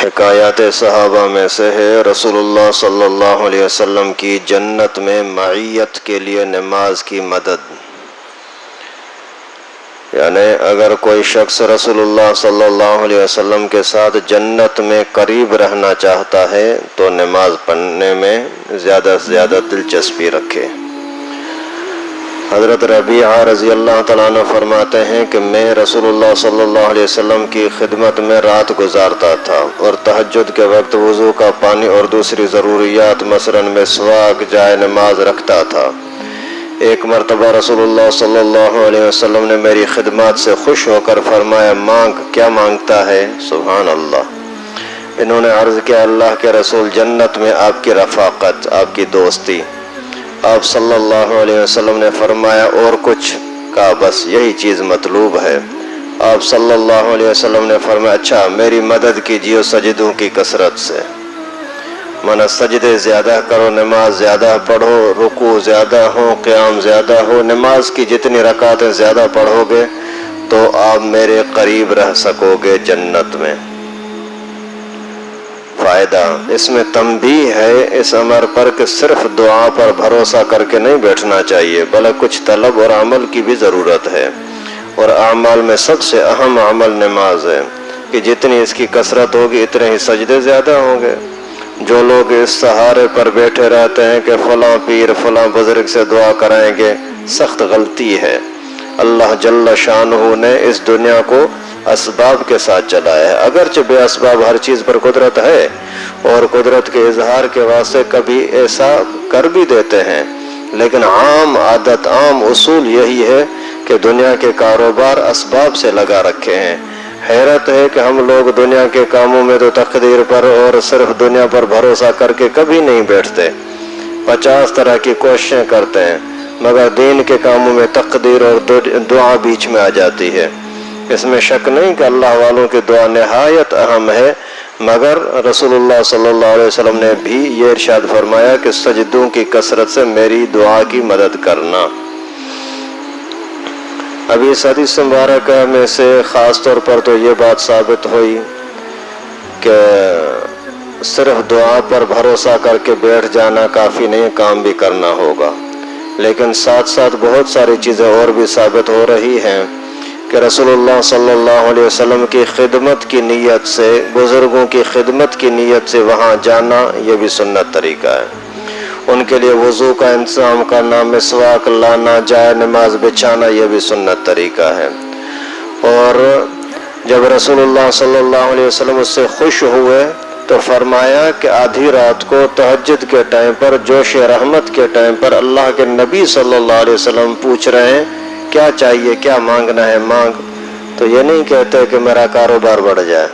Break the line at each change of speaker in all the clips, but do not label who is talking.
حکایات صحابہ میں سے ہے رسول صلی اللہ علیہ وسلم کی جنت میں معیت کے لیے نماز کی مدد. یعنی اگر کوئی شخص رسول اللہ صلی اللہ علیہ وسلم کے ساتھ جنت میں قریب رہنا چاہتا ہے تو نماز پڑھنے میں زیادہ سے زیادہ دلچسپی رکھے. حضرت ربیعہ رضی اللہ تعالیٰ عنہ فرماتے ہیں کہ میں رسول اللہ صلی اللہ علیہ وسلم کی خدمت میں رات گزارتا تھا اور تہجد کے وقت وضو کا پانی اور دوسری ضروریات مثلاً مسواک جائے نماز رکھتا تھا. ایک مرتبہ رسول اللہ صلی اللہ علیہ وسلم نے میری خدمات سے خوش ہو کر فرمایا مانگ. کیا مانگتا ہے؟ سبحان اللہ. انہوں نے عرض کیا اللہ کے رسول جنت میں آپ کی رفاقت، آپ کی دوستی. آپ صلی اللہ علیہ وسلم نے فرمایا اور کچھ؟ کہا بس یہی چیز مطلوب ہے. آپ صلی اللہ علیہ وسلم نے فرمایا اچھا میری مدد کیجیے سجدوں کی کثرت سے. مانا سجدے زیادہ کرو، نماز زیادہ پڑھو، رکوع زیادہ ہو، قیام زیادہ ہو. نماز کی جتنی رکعتیں زیادہ پڑھو گے تو آپ میرے قریب رہ سکو گے جنت میں. فائدہ اس میں تنبیہ ہے اس امر پر کہ صرف دعا پر بھروسہ کر کے نہیں بیٹھنا چاہیے بلکہ کچھ طلب اور عمل کی بھی ضرورت ہے. اور اعمال میں سب سے اہم عمل نماز ہے کہ جتنی اس کی کثرت ہوگی اتنے ہی سجدے زیادہ ہوں گے. جو لوگ اس سہارے پر بیٹھے رہتے ہیں کہ فلاں پیر فلاں بزرگ سے دعا کرائیں گے، سخت غلطی ہے. اللہ جل شانہ نے اس دنیا کو اسباب کے ساتھ چلایا ہے. اگرچہ بے اسباب ہر چیز پر قدرت ہے اور قدرت کے اظہار کے واسطے کبھی ایسا کر بھی دیتے ہیں، لیکن عام عادت عام اصول یہی ہے کہ دنیا کے کاروبار اسباب سے لگا رکھے ہیں. حیرت ہے کہ ہم لوگ دنیا کے کاموں میں تو تقدیر پر اور صرف دنیا پر بھروسہ کر کے کبھی نہیں بیٹھتے. 50 طرح کی کوششیں کرتے ہیں مگر دین کے کاموں میں تقدیر اور دعا بیچ میں آ جاتی ہے. اس میں شک نہیں کہ اللہ والوں کی دعا نہایت اہم ہے، مگر رسول اللہ صلی اللہ علیہ وسلم نے بھی یہ ارشاد فرمایا کہ سجدوں کی کثرت سے میری دعا کی مدد کرنا. ابھی اس حدیث مبارکہ میں سے خاص طور پر تو یہ بات ثابت ہوئی کہ صرف دعا پر بھروسہ کر کے بیٹھ جانا کافی نہیں، کام بھی کرنا ہوگا. لیکن ساتھ ساتھ بہت ساری چیزیں اور بھی ثابت ہو رہی ہیں کہ رسول اللہ صلی اللہ علیہ وسلم کی خدمت کی نیت سے، بزرگوں کی خدمت کی نیت سے وہاں جانا یہ بھی سنت طریقہ ہے. ان کے لیے وضو کا انتظام کرنا، مسواک لانا، جائے نماز بچھانا یہ بھی سنت طریقہ ہے. اور جب رسول اللہ صلی اللہ علیہ وسلم اس سے خوش ہوئے تو فرمایا کہ آدھی رات کو تہجد کے ٹائم پر جوش رحمت کے ٹائم پر اللہ کے نبی صلی اللہ علیہ وسلم پوچھ رہے ہیں کیا چاہیے، کیا مانگنا ہے مانگ. تو یہ نہیں کہتے کہ میرا کاروبار بڑھ جائے،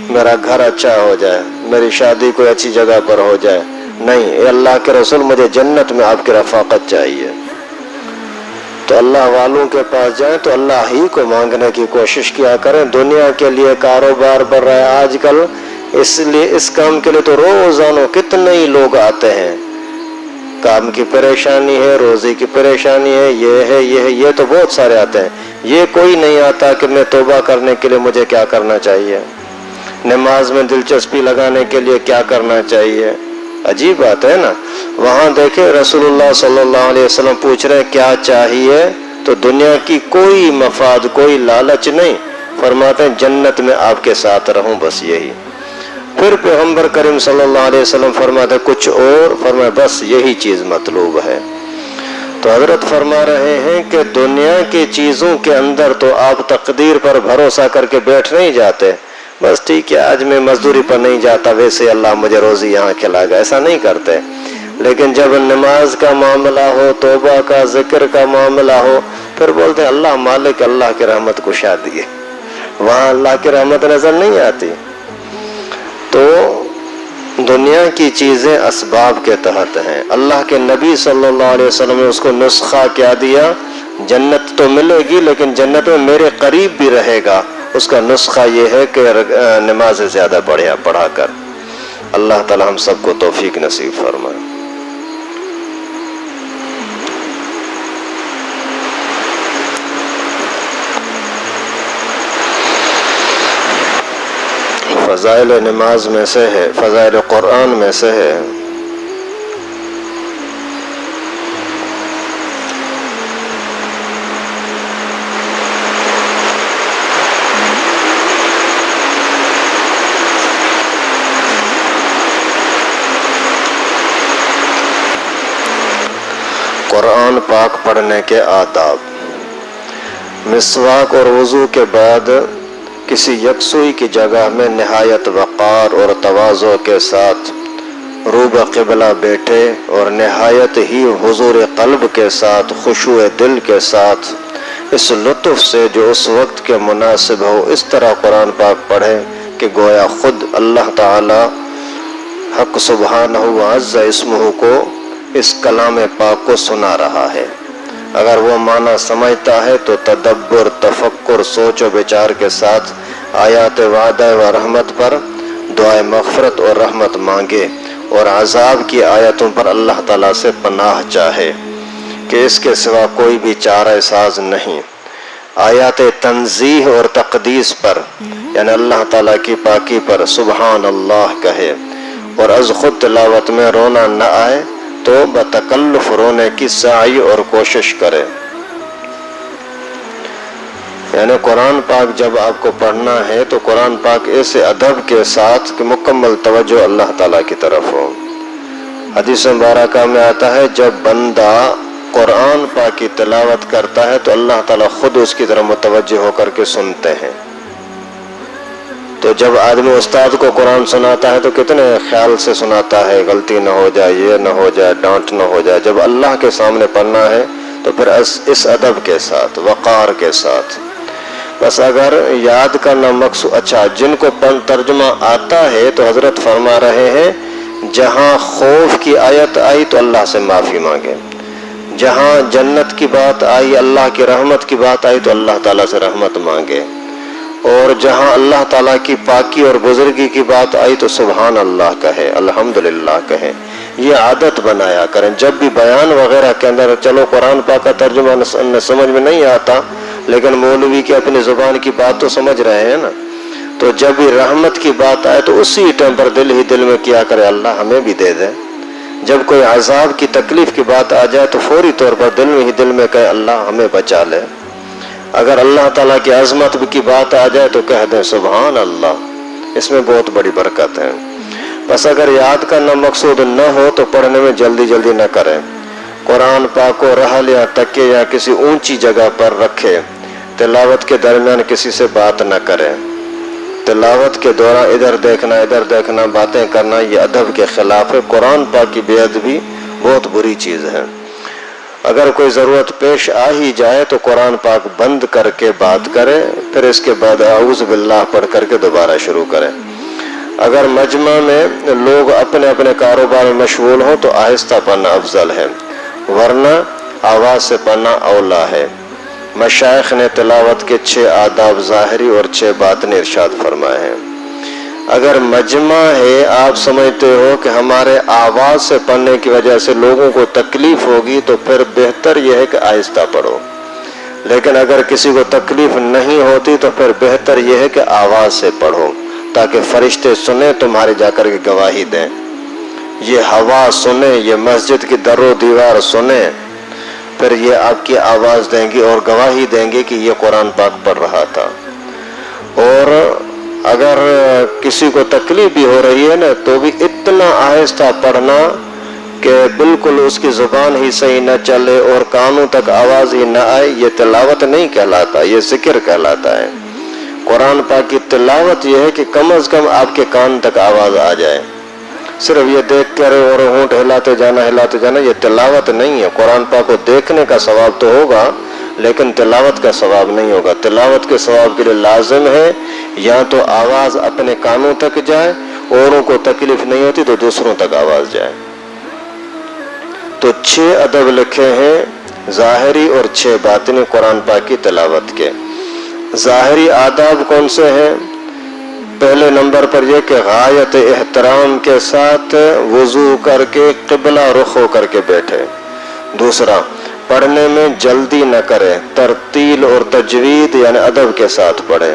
میرا گھر اچھا ہو جائے، میری شادی کوئی اچھی جگہ پر ہو جائے. نہیں، اے اللہ کے رسول مجھے جنت میں آپ کی رفاقت چاہیے. تو اللہ والوں کے پاس جائیں تو اللہ ہی کو مانگنے کی کوشش کیا کریں. دنیا کے لیے کاروبار بڑھ رہا ہے آج کل، اس لیے اس کام کے لیے تو روزانہ کتنے ہی لوگ آتے ہیں. کام کی پریشانی ہے، روزی کی پریشانی ہے، یہ تو بہت سارے آتے ہیں. یہ کوئی نہیں آتا کہ میں توبہ کرنے کے لیے مجھے کیا کرنا چاہیے، نماز میں دلچسپی لگانے کے لیے کیا کرنا چاہیے. عجیب بات ہے نا. وہاں دیکھیں رسول اللہ صلی اللہ علیہ وسلم پوچھ رہے کیا چاہیے تو دنیا کی کوئی مفاد، کوئی لالچ نہیں. فرماتے ہیں جنت میں آپ کے ساتھ رہوں، بس یہی. پھر پیغمبر کریم صلی اللہ علیہ وسلم فرماتے کچھ اور، فرمایا بس یہی چیز مطلوب ہے. تو حضرت فرما رہے ہیں کہ دنیا کی چیزوں کے اندر تو آپ تقدیر پر بھروسہ کر کے بیٹھ نہیں جاتے بس ٹھیک ہے آج میں مزدوری پر نہیں جاتا ویسے اللہ مجھے روزی یہاں کھلائے گا، ایسا نہیں کرتے. لیکن جب نماز کا معاملہ ہو، توبہ کا ذکر کا معاملہ ہو، پھر بولتے ہیں اللہ مالک اللہ کی رحمت کشا دیے. وہاں اللہ کی رحمت نظر نہیں آتی. تو دنیا کی چیزیں اسباب کے تحت ہیں. اللہ کے نبی صلی اللہ علیہ وسلم نے اس کو نسخہ کیا دیا، جنت تو ملے گی لیکن جنت میں میرے قریب بھی رہے گا. اس کا نسخہ یہ ہے کہ نماز زیادہ پڑھا کر. اللہ تعالی ہم سب کو توفیق نصیب فرمائے. فضائل نماز میں سے ہے، فضائل قرآن میں سے ہے قرآن پاک پڑھنے کے آداب۔ مسواک اور وضو کے بعد کسی یکسوئی کی جگہ میں نہایت وقار اور تواضع کے ساتھ روبہ قبلہ بیٹھے اور نہایت ہی حضور قلب کے ساتھ، خشوع دل کے ساتھ، اس لطف سے جو اس وقت کے مناسب ہو، اس طرح قرآن پاک پڑھے کہ گویا خود اللہ تعالی حق سبحانہ وعز اسمہ کو اس کلام پاک کو سنا رہا ہے۔ اگر وہ معنی سمجھتا ہے تو تدبر، تفکر، سوچ و بچار کے ساتھ آیات وعدہ و رحمت پر دعائے مغفرت اور رحمت مانگے اور عذاب کی آیتوں پر اللہ تعالیٰ سے پناہ چاہے کہ اس کے سوا کوئی بھی چارہ ساز نہیں۔ آیات تنزیہ اور تقدیس پر یعنی اللہ تعالیٰ کی پاکی پر سبحان اللہ کہے اور از خود تلاوت میں رونا نہ آئے تو بتکلف رونے کی سعی اور کوشش کرے۔ یعنی قرآن پاک جب آپ کو پڑھنا ہے تو قرآن پاک ایسے ادب کے ساتھ کہ مکمل توجہ اللہ تعالیٰ کی طرف ہو۔ حدیث مبارکہ میں آتا ہے جب بندہ قرآن پاک کی تلاوت کرتا ہے تو اللہ تعالیٰ خود اس کی طرف متوجہ ہو کر کے سنتے ہیں۔ تو جب آدمی استاد کو قرآن سناتا ہے تو کتنے خیال سے سناتا ہے، غلطی نہ ہو جائے، یہ نہ ہو جائے، ڈانٹ نہ ہو جائے۔ جب اللہ کے سامنے پڑھنا ہے تو پھر اس ادب کے ساتھ، وقار کے ساتھ۔ بس اگر یاد کرنا مقصود، اچھا جن کو ترجمہ آتا ہے تو حضرت فرما رہے ہیں جہاں خوف کی آیت آئی تو اللہ سے معافی مانگے، جہاں جنت کی بات آئی، اللہ کی رحمت کی بات آئی تو اللہ تعالیٰ سے رحمت مانگے، اور جہاں اللہ تعالیٰ کی پاکی اور بزرگی کی بات آئی تو سبحان اللہ کہے، الحمدللہ کہے۔ یہ عادت بنایا کریں۔ جب بھی بیان وغیرہ کے اندر، چلو قرآن پاک کا ترجمہ سمجھ میں نہیں آتا لیکن مولوی کی اپنی زبان کی بات تو سمجھ رہے ہیں نا، تو جب بھی رحمت کی بات آئے تو اسی ٹائم پر دل ہی دل میں کیا کرے اللہ ہمیں بھی دے دے۔ جب کوئی عذاب کی تکلیف کی بات آ جائے تو فوری طور پر دل میں ہی دل میں کہے اللہ ہمیں بچا لے۔ اگر اللہ تعالیٰ کی عظمت کی بات آ جائے تو کہہ دیں سبحان اللہ، اس میں بہت بڑی برکت ہے۔ بس اگر یاد کرنا مقصود نہ ہو تو پڑھنے میں جلدی نہ کریں۔ قرآن پاک کو رحل یا تکیے یا کسی اونچی جگہ پر رکھے، تلاوت کے درمیان کسی سے بات نہ کریں۔ تلاوت کے دوران ادھر دیکھنا، باتیں کرنا یہ ادب کے خلاف ہے۔ قرآن پاک کی بے ادبی بہت بری چیز ہے۔ اگر کوئی ضرورت پیش آ ہی جائے تو قرآن پاک بند کر کے بات کرے، پھر اس کے بعد اعوذ باللہ پڑھ کر کے دوبارہ شروع کرے۔ اگر مجمع میں لوگ اپنے اپنے کاروبار میں مشغول ہوں تو آہستہ پڑھنا افضل ہے، ورنہ آواز سے پڑھنا اولا ہے۔ مشائخ نے تلاوت کے 6 آداب ظاہری اور 6 باطنی ارشاد فرمائے ہیں۔ اگر مجمع ہے، آپ سمجھتے ہو کہ ہمارے آواز سے پڑھنے کی وجہ سے لوگوں کو تکلیف ہوگی تو پھر بہتر یہ ہے کہ آہستہ پڑھو، لیکن اگر کسی کو تکلیف نہیں ہوتی تو پھر بہتر یہ ہے کہ آواز سے پڑھو تاکہ فرشتے سنیں، تمہاری جا کر کے گواہی دیں، یہ ہوا سنیں، یہ مسجد کی در و دیوار سنیں، پھر یہ آپ کی آواز دیں گی اور گواہی دیں گے کہ یہ قرآن پاک پڑھ رہا تھا۔ اور اگر کسی کو تکلیف بھی ہو رہی ہے نا تو بھی اتنا آہستہ پڑھنا کہ بالکل اس کی زبان ہی صحیح نہ چلے اور کانوں تک آواز ہی نہ آئے، یہ تلاوت نہیں کہلاتا، یہ ذکر کہلاتا ہے۔ قرآن پاک کی تلاوت یہ ہے کہ کم از کم آپ کے کان تک آواز آ جائے۔ صرف یہ دیکھ کر اور ہونٹ ہلاتے جانا یہ تلاوت نہیں ہے۔ قرآن پاک کو دیکھنے کا ثواب تو ہوگا لیکن تلاوت کا ثواب نہیں ہوگا۔ تلاوت کے ثواب کے لیے لازم ہے یا تو آواز اپنے کانوں تک جائے، اوروں کو تکلیف نہیں ہوتی تو دوسروں تک آواز جائے۔ تو 6 ادب لکھے ہیں ظاہری اور 6 باطنی قرآن پاک کی تلاوت کے۔ ظاہری آداب کون سے ہیں؟ پہلے نمبر پر یہ کہ غایت احترام کے ساتھ وضو کر کے قبلہ رخ ہو کر کے بیٹھے۔ دوسرا، پڑھنے میں جلدی نہ کرے، ترتیل اور تجوید یعنی ادب کے ساتھ پڑھے۔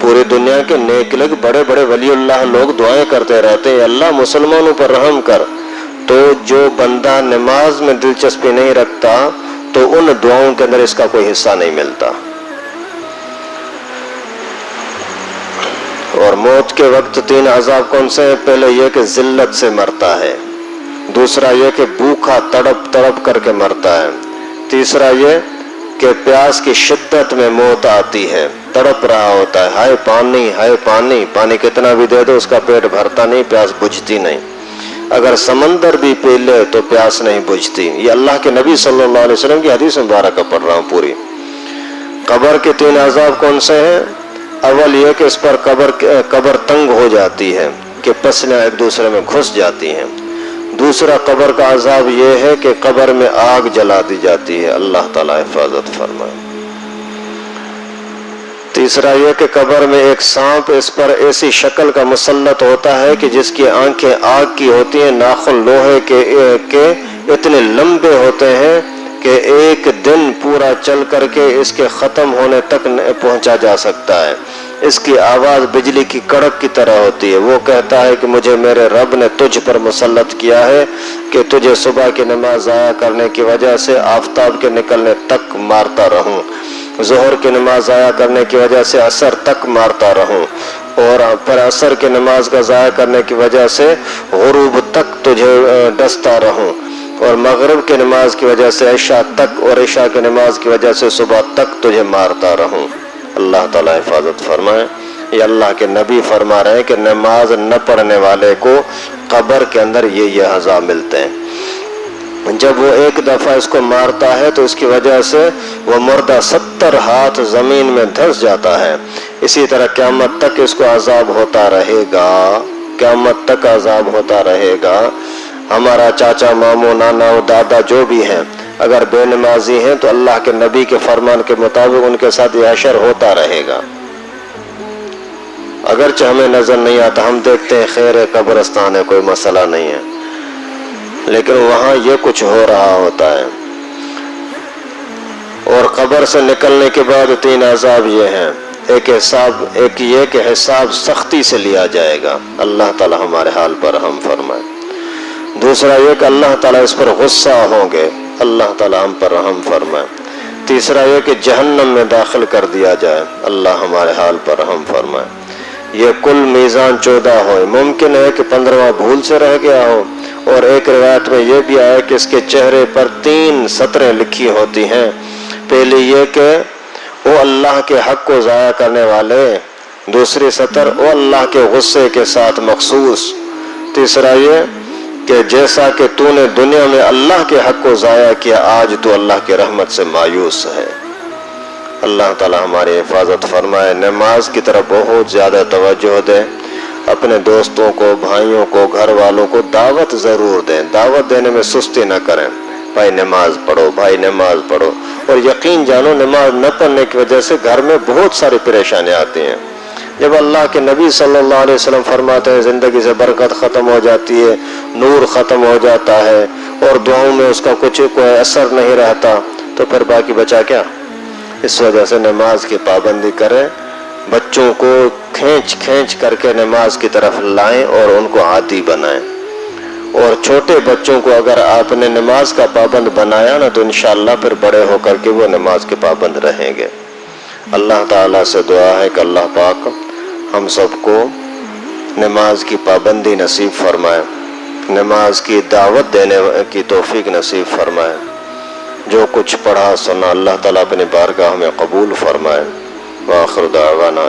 پوری دنیا کے نیک لوگ بڑے بڑے ولی اللہ لوگ دعائیں کرتے رہتے ہیں اللہ مسلمانوں پر رحم کر، تو جو بندہ نماز میں دلچسپی نہیں رکھتا تو ان دعاؤں کے اندر اس کا کوئی حصہ نہیں ملتا۔ اور موت کے وقت 3 عذاب کون سے ہیں؟ پہلے یہ کہ ذلت سے مرتا ہے، دوسرا یہ کہ بھوکا تڑپ تڑپ کر کے مرتا ہے، تیسرا یہ کہ پیاس کی شدت میں موت آتی ہے، تڑپ رہا ہوتا ہے، ہائے پانی ہائے پانی، پانی کتنا بھی دے دو اس کا پیٹ بھرتا نہیں، پیاس بجھتی نہیں، اگر سمندر بھی پی لے تو پیاس نہیں بجھتی۔ یہ اللہ کے نبی صلی اللہ علیہ وسلم کی حدیث مبارکہ پڑھ رہا ہوں پوری۔ قبر کے 3 عذاب کون سے ہیں؟ اول یہ کہ اس پر قبر تنگ ہو جاتی ہے کہ پسلیاں ایک دوسرے میں گھس جاتی ہیں، دوسرا قبر کا عذاب یہ ہے کہ قبر میں آگ جلا دی جاتی ہے، اللہ تعالیٰ حفاظت فرمائے، تیسرا یہ کہ قبر میں ایک سانپ اس پر ایسی شکل کا مسلط ہوتا ہے کہ جس کی آنکھیں آگ کی ہوتی ہیں، ناخن لوہے کے اتنے لمبے ہوتے ہیں کہ ایک دن پورا چل کر کے اس کے ختم ہونے تک پہنچا جا سکتا ہے، اس کی آواز بجلی کی کڑک کی طرح ہوتی ہے، وہ کہتا ہے کہ مجھے میرے رب نے تجھ پر مسلط کیا ہے کہ تجھے صبح کی نماز ضائع کرنے کی وجہ سے آفتاب کے نکلنے تک مارتا رہوں، ظہر کی نماز ضائع کرنے کی وجہ سے عصر تک مارتا رہوں، اور پھر عصر کی نماز کا ضائع کرنے کی وجہ سے غروب تک تجھے ڈستا رہوں، اور مغرب کی نماز کی وجہ سے عشاء تک، اور عشاء کی نماز کی وجہ سے صبح تک تجھے مارتا رہوں۔ اللہ تعالیٰ حفاظت فرمائے۔ یہ اللہ کے نبی فرما رہے ہیں کہ نماز نہ پڑھنے والے کو قبر کے اندر یہ عذاب ملتے ہیں۔ جب وہ ایک دفعہ اس کو مارتا ہے تو اس کی وجہ سے وہ مردہ 70 ہاتھ زمین میں دھنس جاتا ہے، اسی طرح قیامت تک اس کو عذاب ہوتا رہے گا، قیامت تک عذاب ہوتا رہے گا۔ ہمارا چاچا ماموں نانا دادا جو بھی ہیں اگر بے نمازی ہیں تو اللہ کے نبی کے فرمان کے مطابق ان کے ساتھ یہ حشر ہوتا رہے گا، اگرچہ ہمیں نظر نہیں آتا، ہم دیکھتے ہیں خیر ہے قبرستان ہے کوئی مسئلہ نہیں ہے، لیکن وہاں یہ کچھ ہو رہا ہوتا ہے۔ اور قبر سے نکلنے کے بعد 3 عذاب یہ ہیں، ایک یہ کہ حساب سختی سے لیا جائے گا، اللہ تعالی ہمارے حال پر رحم فرمائے، دوسرا یہ کہ اللہ تعالیٰ اس پر غصہ ہوں گے، اللہ تعالیٰ ہم پر رحم فرمائے، تیسرا یہ کہ جہنم میں داخل کر دیا جائے، اللہ ہمارے حال پر رحم فرمائے۔ یہ کل میزان 14 ہو، ممکن ہے کہ 15واں بھول سے رہ گیا ہو، اور ایک روایت میں یہ بھی آیا کہ اس کے چہرے پر 3 سطریں لکھی ہوتی ہیں، پہلی یہ کہ وہ اللہ کے حق کو ضائع کرنے والے، دوسری سطر وہ اللہ کے غصے کے ساتھ مخصوص، تیسرا یہ کہ جیسا کہ تو نے دنیا میں اللہ کے حق کو ضائع کیا آج تو اللہ کی رحمت سے مایوس ہے۔ اللہ تعالی ہماری حفاظت فرمائے۔ نماز کی طرف بہت زیادہ توجہ دیں، اپنے دوستوں کو، بھائیوں کو، گھر والوں کو دعوت ضرور دیں، دعوت دینے میں سستی نہ کریں، بھائی نماز پڑھو، بھائی نماز پڑھو، اور یقین جانو نماز نہ پڑھنے کی وجہ سے گھر میں بہت ساری پریشانیاں آتی ہیں۔ جب اللہ کے نبی صلی اللہ علیہ وسلم فرماتے ہیں زندگی سے برکت ختم ہو جاتی ہے، نور ختم ہو جاتا ہے، اور دعاؤں میں اس کا کوئی اثر نہیں رہتا، تو پھر باقی بچا کیا؟ اس وجہ سے نماز کی پابندی کریں، بچوں کو کھینچ کھینچ کر کے نماز کی طرف لائیں اور ان کو عادی بنائیں، اور چھوٹے بچوں کو اگر آپ نے نماز کا پابند بنایا نا تو انشاءاللہ پھر بڑے ہو کر کے وہ نماز کے پابند رہیں گے۔ اللہ تعالیٰ سے دعا ہے کہ اللہ پاک ہم سب کو نماز کی پابندی نصیب فرمائے، نماز کی دعوت دینے کی توفیق نصیب فرمائے، جو کچھ پڑھا سنا اللہ تعالیٰ اپنی بارگاہ میں قبول فرمائے۔ وآخر دعوانا